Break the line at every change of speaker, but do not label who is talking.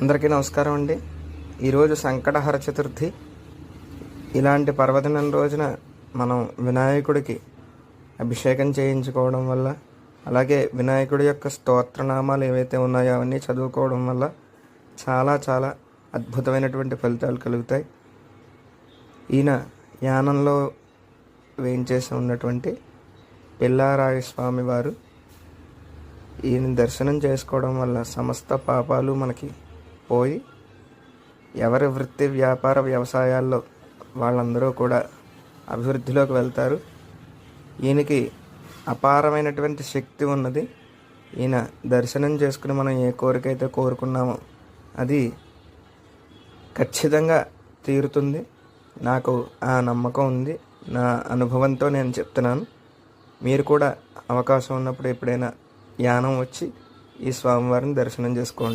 అందరికీ నమస్కారం అండి. ఈరోజు సంకటహర చతుర్థి. ఇలాంటి పర్వదినం రోజున మనం వినాయకుడికి అభిషేకం చేయించుకోవడం వల్ల, అలాగే వినాయకుడి యొక్క స్తోత్రనామాలు ఏవైతే ఉన్నాయో అవన్నీ చదువుకోవడం వల్ల చాలా చాలా అద్భుతమైనటువంటి ఫలితాలు కలుగుతాయి. ఈయన యానంలో వేయించేసి ఉన్నటువంటి పిల్లారాయ స్వామి వారు. ఈయన దర్శనం చేసుకోవడం వల్ల సమస్త పాపాలు మనకి పోయి ఎవరి వృత్తి వ్యాపార వ్యవసాయాల్లో వాళ్ళందరూ కూడా అభివృద్ధిలోకి వెళ్తారు. ఈయనకి అపారమైనటువంటి శక్తి ఉన్నది. ఈయన దర్శనం చేసుకుని మనం ఏ కోరిక అయితే కోరుకున్నామో అది ఖచ్చితంగా తీరుతుంది. నాకు ఆ నమ్మకం ఉంది. నా అనుభవంతో నేను చెప్తున్నాను. మీరు కూడా అవకాశం ఉన్నప్పుడు ఎప్పుడైనా యానం వచ్చి ఈ స్వామివారిని దర్శనం చేసుకోండి.